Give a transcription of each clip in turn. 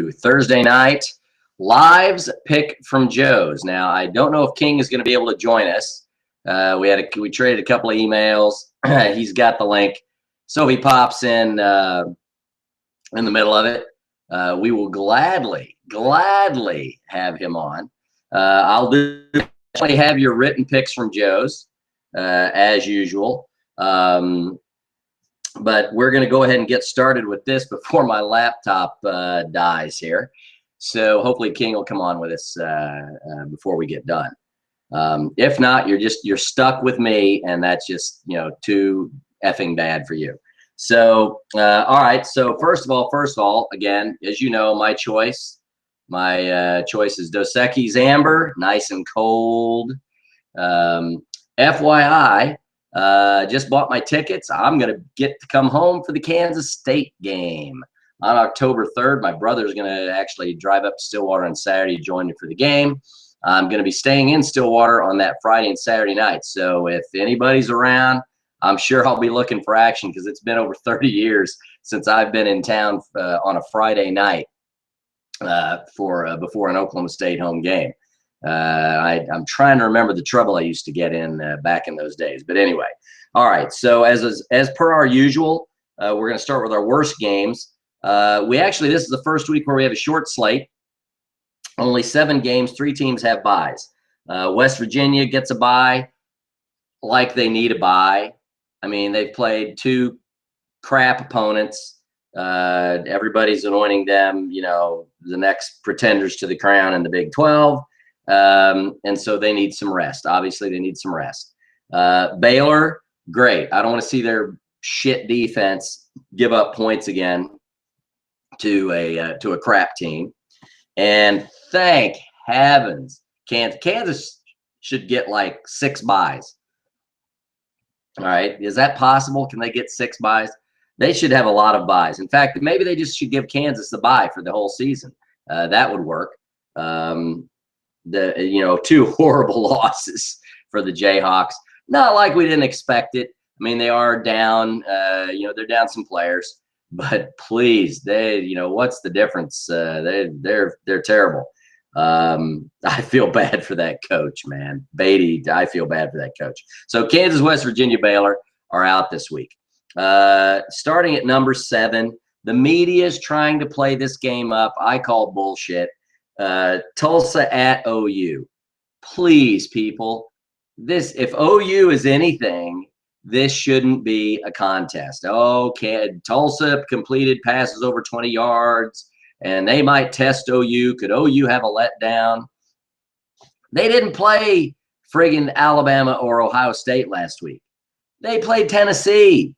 to Thursday night Lives Pick from Joe's. Now, I don't know if King is going to be able to join us. We traded a couple of emails. He's got the link. So if he pops in the middle of it, we will gladly have him on. I'll definitely have your written picks from Joe's as usual. But we're going to go ahead and get started with this before my laptop dies here. So hopefully King will come on with us before we get done. If not, you're stuck with me, and that's just, too effing bad for you. So all right. So first of all, again, as you know, my choice is Dos Equis Amber, nice and cold. FYI. Just bought my tickets. I'm going to get to come home for the Kansas State game on October 3rd. My brother's going to actually drive up to Stillwater on Saturday to join me for the game. I'm going to be staying in Stillwater on that Friday and Saturday night. So if anybody's around, I'm sure I'll be looking for action, because it's been over 30 years since I've been in town on a Friday night before an Oklahoma State home game. I'm trying to remember the trouble I used to get in back in those days. But anyway, all right. So as per our usual, we're going to start with our worst games. This is the first week where we have a short slate. Only 7 games. 3 teams have byes. West Virginia gets a bye, like they need a bye. I mean, they've played 2 crap opponents. Everybody's anointing them, the next pretenders to the crown in the Big 12. And so they need some rest. Obviously, they need some rest. Baylor, great. I don't want to see their shit defense give up points again to a crap team. And thank heavens, Kansas should get like 6 byes. All right, is that possible? Can they get 6 byes? They should have a lot of byes. In fact, maybe they just should give Kansas the bye for the whole season. That would work. 2 horrible losses for the Jayhawks. Not like we didn't expect it. I mean, they are down, they're down some players, but please, what's the difference? They're terrible. I feel bad for that coach, man. Beatty, I feel bad for that coach. So Kansas, West Virginia, Baylor are out this week. Starting at number 7, the media is trying to play this game up. I call bullshit. Tulsa at OU. Please, people, if OU is anything, this shouldn't be a contest. Okay, Tulsa completed passes over 20 yards, and they might test OU. Could OU have a letdown? They didn't play friggin' Alabama or Ohio State last week. They played Tennessee.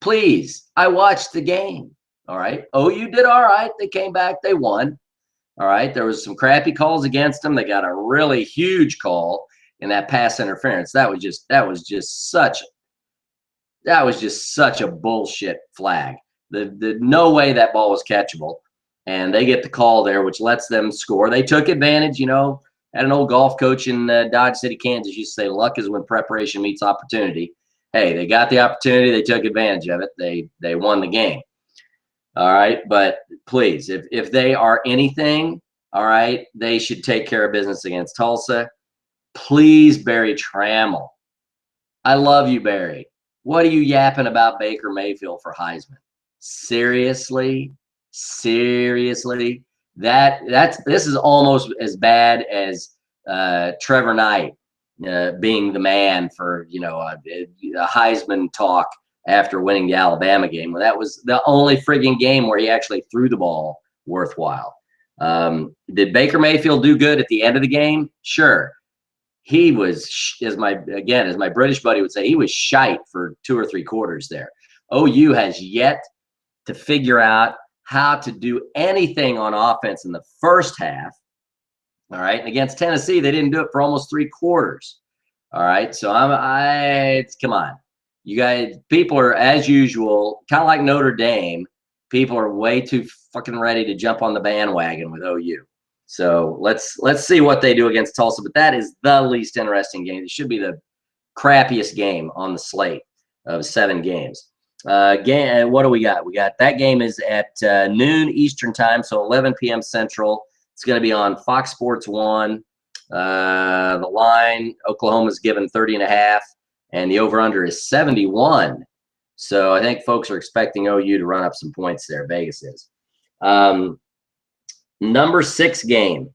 Please, I watched the game. All right, OU did all right. They came back. They won. All right, there was some crappy calls against them. They got a really huge call in that pass interference. That was just such a bullshit flag. The no way that ball was catchable, and they get the call there, which lets them score. They took advantage. Had an old golf coach in Dodge City, Kansas, used to say, "Luck is when preparation meets opportunity." Hey, they got the opportunity. They took advantage of it. They won the game. All right, but please, if they are anything, all right, they should take care of business against Tulsa. Please, Barry Trammell. I love you, Barry. What are you yapping about Baker Mayfield for Heisman? Seriously? This is almost as bad as Trevor Knight being the man for a Heisman talk after winning the Alabama game. Well, that was the only frigging game where he actually threw the ball worthwhile. Did Baker Mayfield do good at the end of the game? Sure. He was, as my British buddy would say, he was shite for 2 or 3 quarters there. OU has yet to figure out how to do anything on offense in the first half. All right. And against Tennessee, they didn't do it for almost 3 quarters. All right. So come on. You guys, people are, as usual, kind of like Notre Dame. People are way too fucking ready to jump on the bandwagon with OU. So let's see what they do against Tulsa. But that is the least interesting game. It should be the crappiest game on the slate of 7 games. What do we got? We got that game is at noon Eastern time, so 11 p.m. Central. It's going to be on Fox Sports 1. The line, Oklahoma's given 30.5, and the over-under is 71. So I think folks are expecting OU to run up some points there. Vegas is. Number 6 game.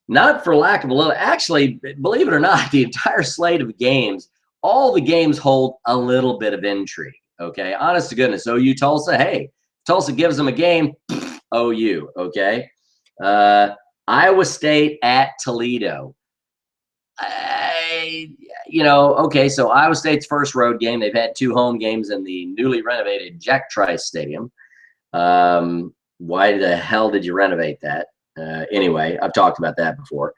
Not for lack of a little, actually, believe it or not, the entire slate of games, all the games hold a little bit of intrigue. Okay, honest to goodness, OU Tulsa, hey, Tulsa gives them a game, OU, okay? Iowa State at Toledo. Okay, so Iowa State's first road game. They've had 2 home games in the newly renovated Jack Trice Stadium. Why the hell did you renovate that? Anyway, I've talked about that before.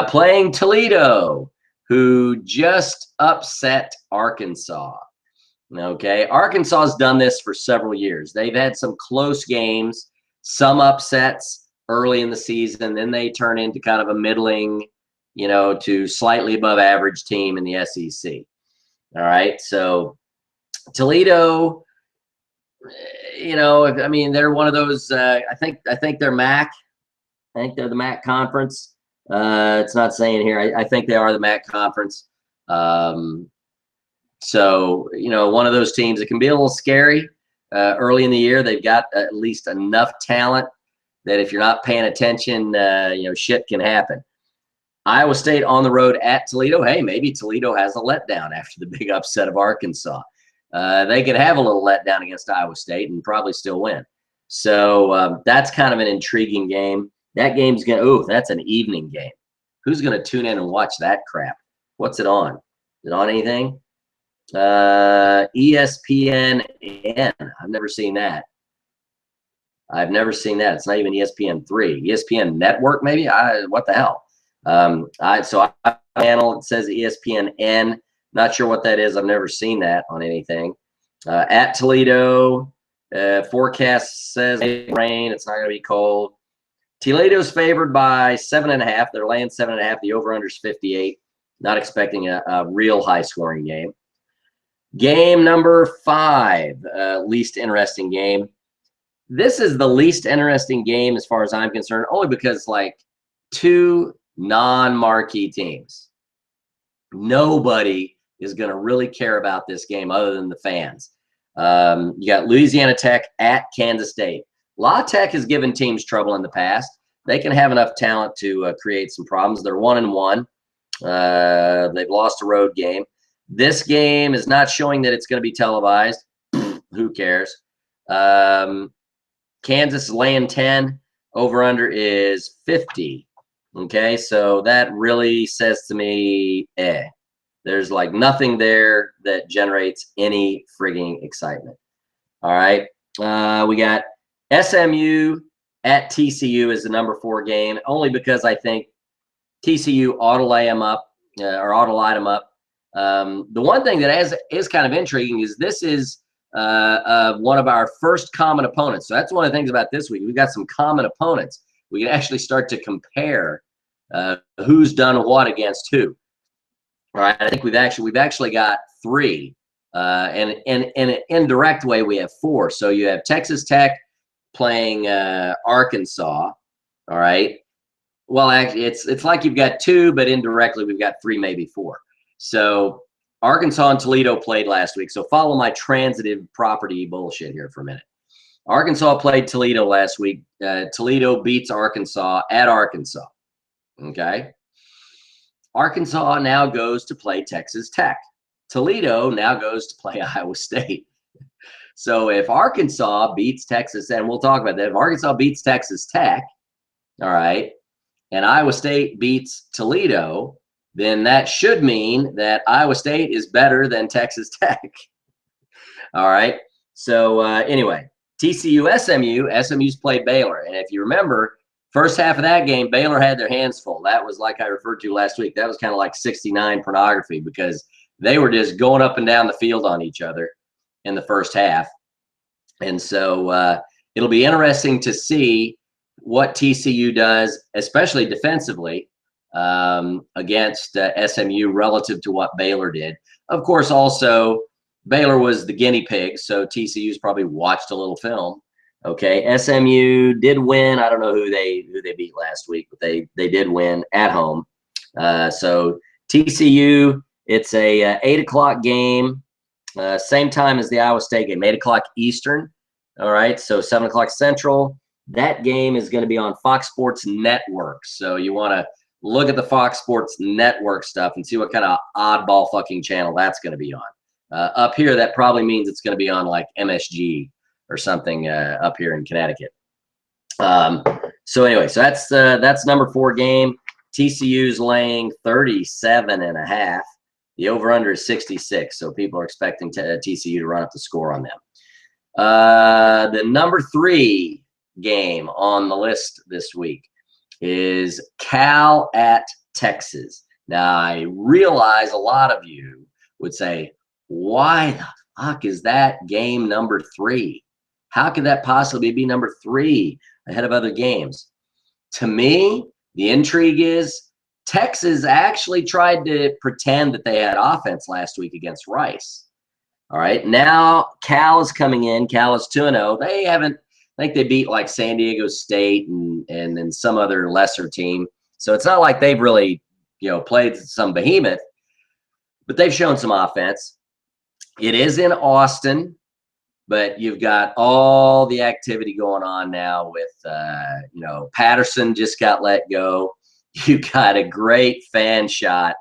Playing Toledo, who just upset Arkansas. Okay, Arkansas has done this for several years. They've had some close games, some upsets early in the season. Then they turn into kind of a middling, to slightly above average team in the SEC. All right, so Toledo, they're one of those. I think they're MAC. I think they're the MAC conference. It's not saying here. I think they are the MAC conference. So, one of those teams that can be a little scary early in the year. They've got at least enough talent that if you're not paying attention, shit can happen. Iowa State on the road at Toledo. Hey, maybe Toledo has a letdown after the big upset of Arkansas. They could have a little letdown against Iowa State and probably still win. So that's kind of an intriguing game. That game's that's an evening game. Who's going to tune in and watch that crap? What's it on? Is it on anything? ESPN. I've never seen that. It's not even ESPN3. ESPN Network, maybe? What the hell? So I panel, it says ESPN. Not sure what that is. I've never seen that on anything. At Toledo, forecast says rain. It's not going to be cold. Toledo's favored by 7.5. They're laying 7.5. The over-under is 58. Not expecting a real high-scoring game. Game number 5, least interesting game. This is the least interesting game as far as I'm concerned, only because, 2 non-marquee teams. Nobody is going to really care about this game other than the fans. You got Louisiana Tech at Kansas State. La Tech has given teams trouble in the past. They can have enough talent to create some problems. They're 1-1. They've lost a road game. This game is not showing that it's going to be televised. Who cares? Kansas is laying 10. Over-under is 50. Okay, so that really says to me, there's nothing there that generates any frigging excitement. All right, we got SMU at TCU is the number 4 game, only because I think TCU ought to lay them up or ought to light them up. The one thing that is kind of intriguing is this is one of our first common opponents. So that's one of the things about this week. We've got some common opponents. We can actually start to compare who's done what against who. All right, I think we've actually got 3, and in an indirect way we have 4. So you have Texas Tech playing Arkansas. All right. Well, actually, it's like you've got 2, but indirectly we've got 3, maybe 4. So Arkansas and Toledo played last week. So follow my transitive property bullshit here for a minute. Arkansas played Toledo last week. Toledo beats Arkansas at Arkansas. Okay. Arkansas now goes to play Texas Tech. Toledo now goes to play Iowa State. So if Arkansas beats Texas, and we'll talk about that, if Arkansas beats Texas Tech, all right, and Iowa State beats Toledo, then that should mean that Iowa State is better than Texas Tech. All right. So anyway, TCU SMU's played Baylor. And if you remember, first half of that game, Baylor had their hands full. That was, like I referred to last week, that was kind of like 69 pornography, because they were just going up and down the field on each other in the first half. And so it'll be interesting to see what TCU does, especially defensively, against SMU relative to what Baylor did. Of course, also Baylor was the guinea pig, so TCU's probably watched a little film. Okay, SMU did win. I don't know who they beat last week, but they did win at home. So TCU, it's a 8 o'clock game, same time as the Iowa State game, 8 o'clock Eastern. All right, so 7 o'clock Central. That game is going to be on Fox Sports Network. So you want to look at the Fox Sports Network stuff and see what kind of oddball fucking channel that's going to be on. Up here, that probably means it's going to be on like MSG or something up here in Connecticut. So anyway, so that's number 4 game. TCU's laying 37.5. The over-under is 66, so people are expecting TCU to run up the score on them. The number 3 game on the list this week is Cal at Texas. Now, I realize a lot of you would say, why the fuck is that game number 3? How could that possibly be number 3 ahead of other games? To me, the intrigue is Texas actually tried to pretend that they had offense last week against Rice. All right, now Cal is coming in. Cal is 2-0. They haven't, I think they beat like San Diego State and then some other lesser team. So it's not like they've really, played some behemoth, but they've shown some offense. It is in Austin, but you've got all the activity going on now with, Patterson just got let go. You got a great fan shot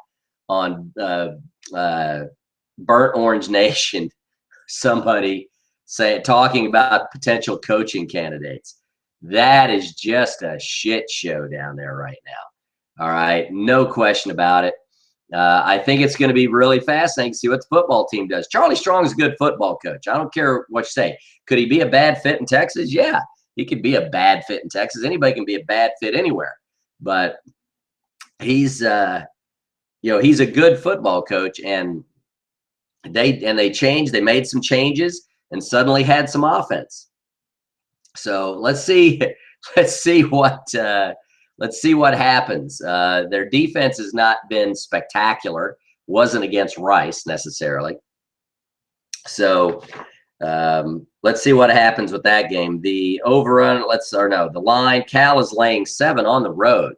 on Burnt Orange Nation. Somebody talking about potential coaching candidates. That is just a shit show down there right now. All right, no question about it. I think it's going to be really fascinating to see what the football team does. Charlie Strong is a good football coach. I don't care what you say. Could he be a bad fit in Texas? Yeah, he could be a bad fit in Texas. Anybody can be a bad fit anywhere. But he's a good football coach, and they changed. They made some changes and suddenly had some offense. So let's see what happens. Their defense has not been spectacular. Wasn't against Rice necessarily. So let's see what happens with that game. The overrun, the line. Cal is laying 7 on the road.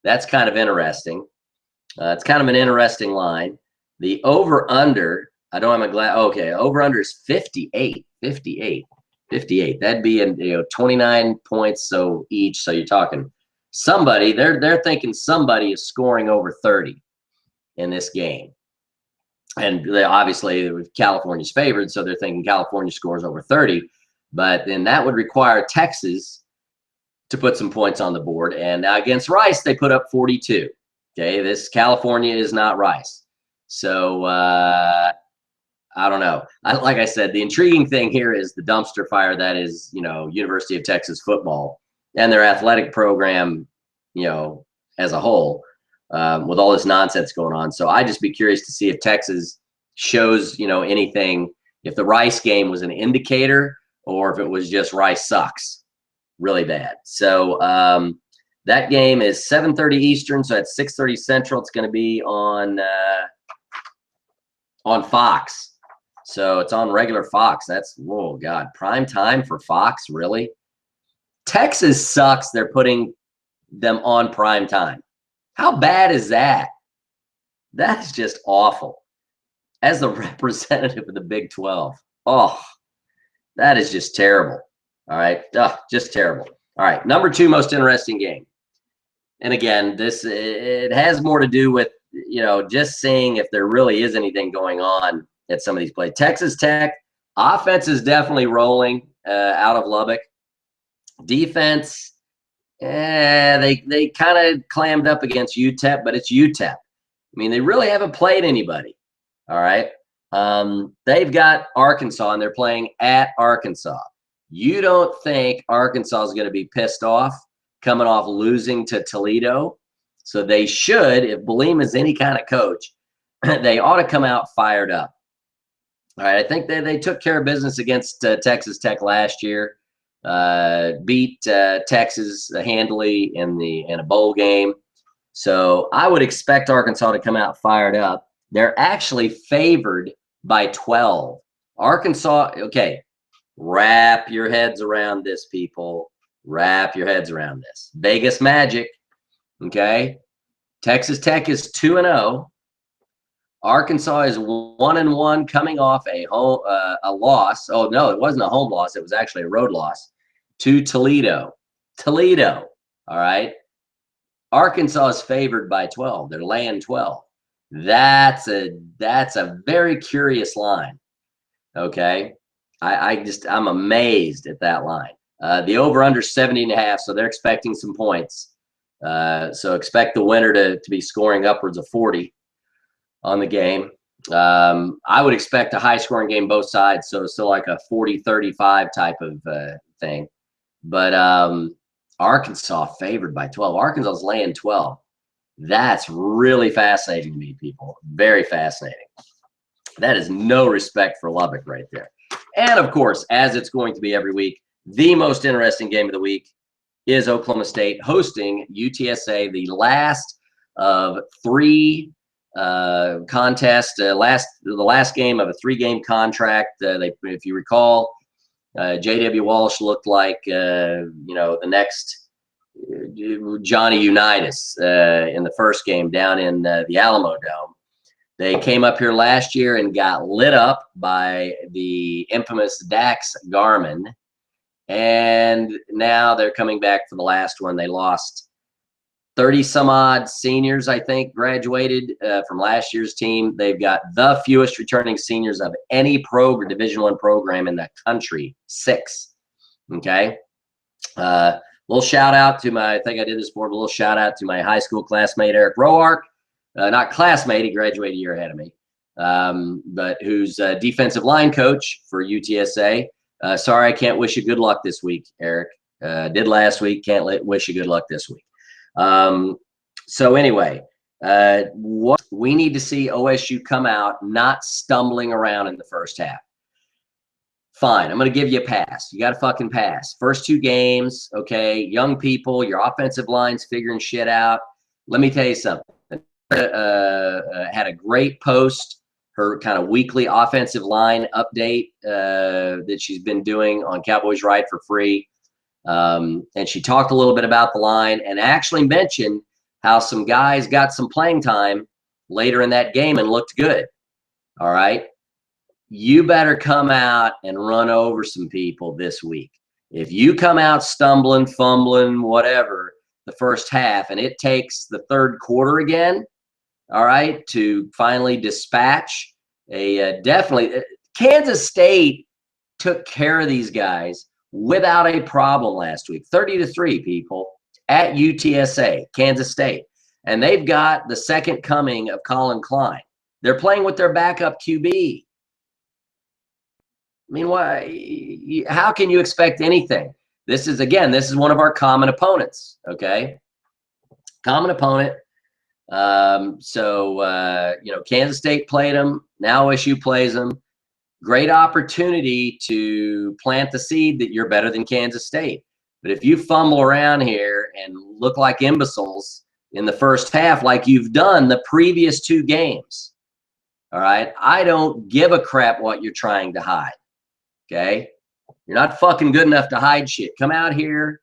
That's kind of interesting. It's kind of an interesting line. The over/under, I don't have my glass. Okay, over/under is 58. 58. That'd be 29 points so each. So you're talking somebody. They're thinking somebody is scoring over 30 in this game, and obviously California's favored, so they're thinking California scores over 30. But then that would require Texas to put some points on the board. And now against Rice, they put up 42. Okay, this California is not Rice. So I don't know. Like I said, the intriguing thing here is the dumpster fire that is, University of Texas football and their athletic program, as a whole, with all this nonsense going on. So I'd just be curious to see if Texas shows, anything, if the Rice game was an indicator or if it was just Rice sucks really bad. So that game is 7:30 Eastern, so at 6:30 Central, it's going to be on Fox. So it's on regular Fox. That's, oh God, prime time for Fox, really? Texas sucks. They're putting them on prime time. How bad is that? That's just awful. As the representative of the Big 12, oh, that is just terrible. All right, just terrible. All right, number 2 most interesting game. And again, it has more to do with, just seeing if there really is anything going on at some of these plays. Texas Tech, offense is definitely rolling out of Lubbock. Defense, they kind of clammed up against UTEP, but it's UTEP. I mean, they really haven't played anybody. All right. They've got Arkansas, and they're playing at Arkansas. You don't think Arkansas is going to be pissed off coming off losing to Toledo? So they should, if Baleem is any kind of coach, they ought to come out fired up. All right, I think they took care of business against Texas Tech last year, beat Texas handily in a bowl game. So I would expect Arkansas to come out fired up. They're actually favored by 12 Arkansas, okay, wrap your heads around this, people. Wrap your heads around this. Vegas Magic, okay? Texas Tech is 2-0. Arkansas is 1-1, coming off a loss. Oh no, it wasn't a home loss. It was actually a road loss to Toledo. Toledo, all right. Arkansas is favored by 12. They're laying 12. That's a very curious line. Okay, I'm amazed at that line. The over under 70.5, so they're expecting some points. So expect the winner to be scoring upwards of 40 on the game. I would expect a high scoring game both sides, so like a 40-35 type of thing. But Arkansas favored by 12. Arkansas is laying 12. That's really fascinating to me, people. Very fascinating. That is no respect for Lubbock right there. And of course, as it's going to be every week, the most interesting game of the week is Oklahoma State hosting UTSA, the last of 3 contests, the last game of a 3-game contract. If you recall, J.W. Walsh looked like the next Johnny Unitas in the first game down in the Alamo Dome. They came up here last year and got lit up by the infamous Dax Garman. And now they're coming back for the last one. They lost 30 some odd seniors, I think, graduated from last year's team. They've got the fewest returning seniors of any Division I program in the country, 6. Okay. Little shout out to I think I did this before, but a little shout out to my high school classmate, Eric Roark. Not classmate, he graduated a year ahead of me, but who's defensive line coach for UTSA. Sorry, I can't wish you good luck this week, Eric. Did last week, can't wish you good luck this week. So anyway, what we need to see OSU come out not stumbling around in the first half. Fine, I'm going to give you a pass. You got to fucking pass. First 2 games, okay, young people, your offensive line's figuring shit out. Let me tell you something. Had a great post, her kind of weekly offensive line update that she's been doing on Cowboys Ride for free. And she talked a little bit about the line and actually mentioned how some guys got some playing time later in that game and looked good. All right. You better come out and run over some people this week. If you come out stumbling, fumbling, whatever, the first half, and it takes the third quarter again, all right, to finally dispatch definitely Kansas State took care of these guys without a problem last week. 30-3, people, at UTSA, Kansas State. And they've got the second coming of Colin Klein. They're playing with their backup QB. I mean, why? How can you expect anything? This is one of our common opponents, okay? Common opponent. Kansas State played them. Now OSU plays them. Great opportunity to plant the seed that you're better than Kansas State. But if you fumble around here and look like imbeciles in the first half, like you've done the previous 2 games, all right, I don't give a crap what you're trying to hide, okay? You're not fucking good enough to hide shit. Come out here,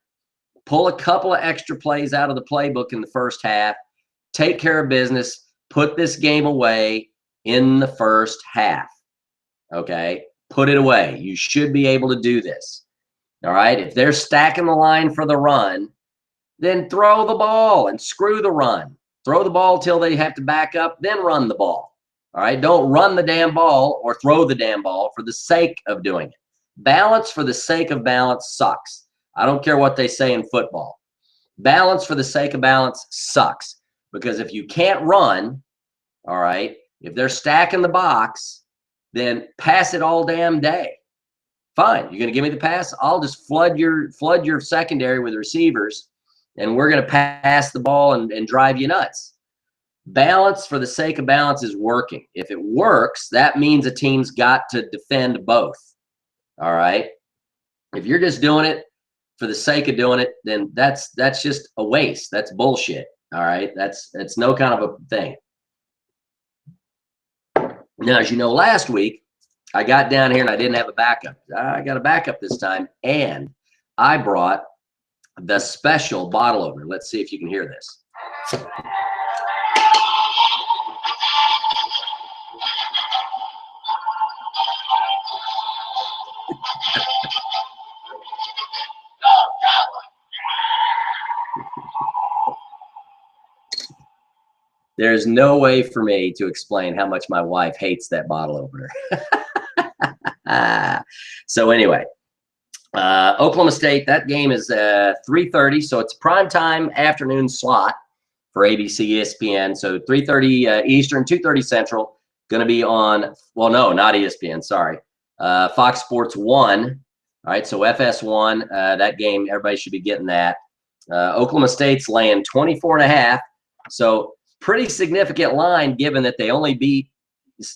pull a couple of extra plays out of the playbook in the first half, take care of business, put this game away in the first half, okay? Put it away. You should be able to do this, all right? If they're stacking the line for the run, then throw the ball and screw the run. Throw the ball till they have to back up, then run the ball, all right? Don't run the damn ball or throw the damn ball for the sake of doing it. Balance for the sake of balance sucks. I don't care what they say in football. Balance for the sake of balance sucks. Because if you can't run, all right, if they're stacking the box, then pass it all damn day. Fine, you're going to give me the pass? I'll just flood your secondary with receivers, and we're going to pass the ball and drive you nuts. Balance for the sake of balance is working. If it works, that means a team's got to defend both. All right? If you're just doing it for the sake of doing it, then that's just a waste. That's bullshit. All right, that's no kind of a thing. Now, as you know, last week I got down here and I didn't have a backup. I got a backup this time, and I brought the special bottle opener. Let's see if you can hear this. There's no way for me to explain how much my wife hates that bottle opener. So anyway, Oklahoma State, that game is 3:30, so it's prime time afternoon slot for ABC ESPN. So 3:30 Eastern, 2:30 Central, going to be on, well, no, not ESPN, sorry, Fox Sports 1. All right, so FS1, that game, everybody should be getting that. Oklahoma State's laying 24.5, so pretty significant line given that they only beat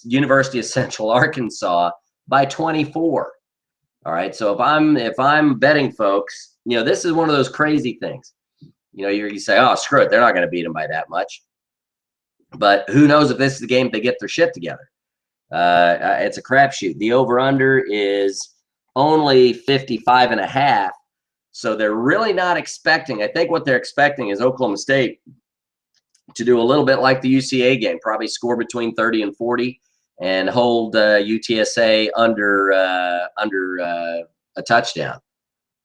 University of Central Arkansas by 24. All right, so if I'm betting folks, you know, this is one of those crazy things. You know, you say, oh, screw it, they're not going to beat them by that much. But who knows if this is the game they get their shit together. It's a crapshoot. The over-under is only 55.5, so they're really not expecting. I think what they're expecting is Oklahoma State to do a little bit like the UCA game, probably score between 30 and 40 and hold UTSA under a touchdown,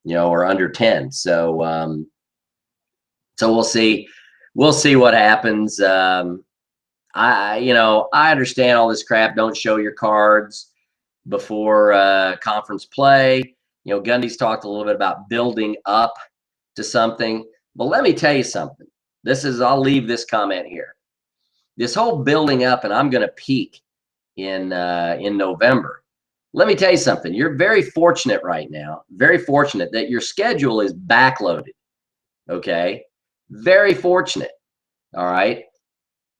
you know, or under 10. So so we'll see. We'll see what happens. I understand all this crap. Don't show your cards before conference play. You know, Gundy's talked a little bit about building up to something. But let me tell you something. I'll leave this comment here. This whole building up, and I'm going to peak in November. Let me tell you something. You're very fortunate right now, very fortunate that your schedule is backloaded. Okay? Very fortunate. All right?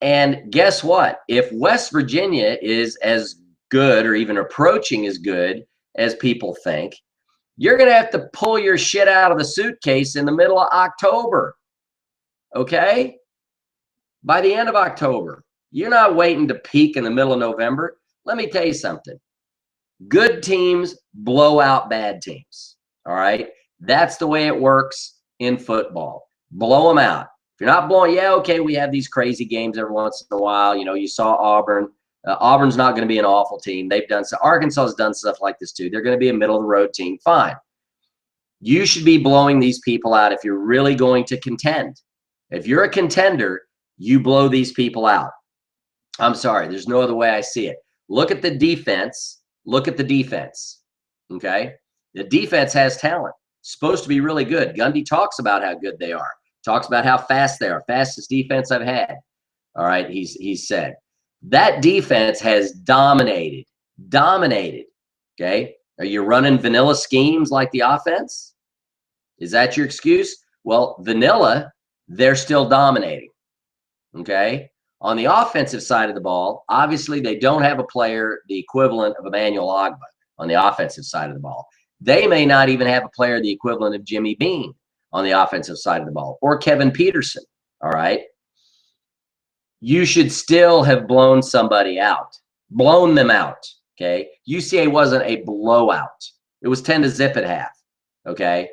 And guess what? If West Virginia is as good or even approaching as good as people think, you're going to have to pull your shit out of the suitcase in the middle of October. Okay? By the end of October. You're not waiting to peak in the middle of November. Let me tell you something. Good teams blow out bad teams. All right? That's the way it works in football. Blow them out. If you're not blowing, yeah, okay, we have these crazy games every once in a while. You know, you saw Auburn. Auburn's not going to be an awful team. They've done so. Arkansas has done stuff like this too. They're going to be a middle of the road team. Fine. You should be blowing these people out if you're really going to contend. If you're a contender, you blow these people out. I'm sorry. There's no other way I see it. Look at the defense. Look at the defense. Okay? The defense has talent. It's supposed to be really good. Gundy talks about how good they are. Talks about how fast they are. Fastest defense I've had. All right, he's said. That defense has dominated. Dominated. Okay? Are you running vanilla schemes like the offense? Is that your excuse? Well, vanilla, they're still dominating. Okay? On the offensive side of the ball, obviously they don't have a player the equivalent of Emmanuel Ogbah on the offensive side of the ball. They may not even have a player the equivalent of Jimmy Bean on the offensive side of the ball, or Kevin Peterson. All right? You should still have blown somebody out. Blown them out. Okay? UCA wasn't a blowout. It was 10-0 at half. Okay?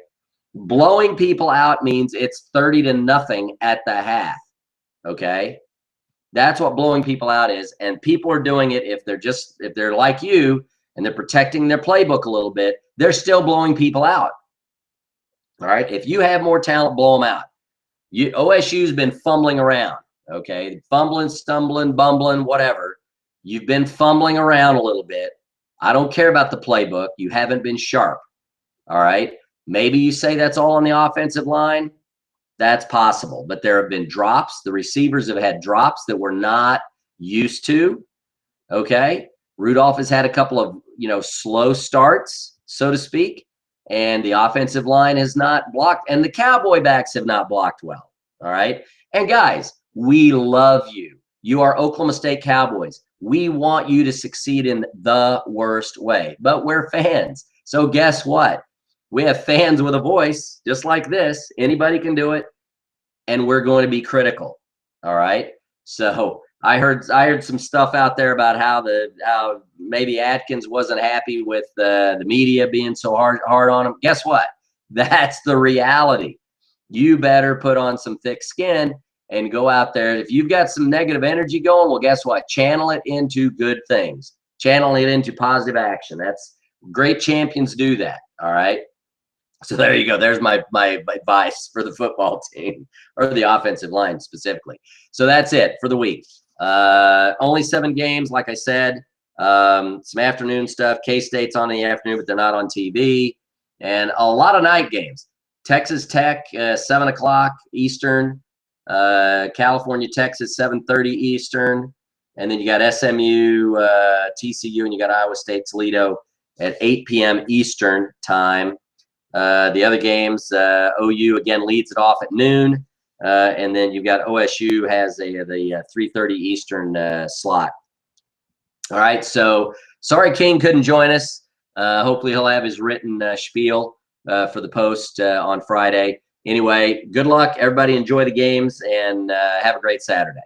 Blowing people out means it's 30-0 at the half. Okay? That's what blowing people out is. And people are doing it if they're like you and they're protecting their playbook a little bit, they're still blowing people out. All right? If you have more talent, blow them out. OSU's been fumbling around. Okay? Fumbling, stumbling, bumbling, whatever. You've been fumbling around a little bit. I don't care about the playbook. You haven't been sharp. All right? Maybe you say that's all on the offensive line. That's possible. But there have been drops. The receivers have had drops that we're not used to. Okay? Rudolph has had a couple of, slow starts, so to speak. And the offensive line has not blocked. And the Cowboy backs have not blocked well. All right? And guys, we love you. You are Oklahoma State Cowboys. We want you to succeed in the worst way. But we're fans. So guess what? We have fans with a voice just like this. Anybody can do it. And we're going to be critical. All right? So I heard some stuff out there about how maybe Atkins wasn't happy with the media being so hard on him. Guess what? That's the reality. You better put on some thick skin and go out there. If you've got some negative energy going, well, guess what? Channel it into good things. Channel it into positive action. That's great. Champions do that. All right. So there you go. There's my advice for the football team, or the offensive line specifically. So that's it for the week. Only 7 games, like I said. Some afternoon stuff. K-State's on in the afternoon, but they're not on TV. And a lot of night games. Texas Tech, 7 o'clock Eastern. California, Texas, 7:30 Eastern. And then you got SMU, TCU, and you got Iowa State, Toledo at 8 p.m. Eastern time. The other games, OU again leads it off at noon, and then you've got OSU has the 3:30 Eastern slot. All right, so sorry King couldn't join us. Hopefully he'll have his written spiel for the post on Friday. Anyway, good luck, everybody. Enjoy the games, and have a great Saturday.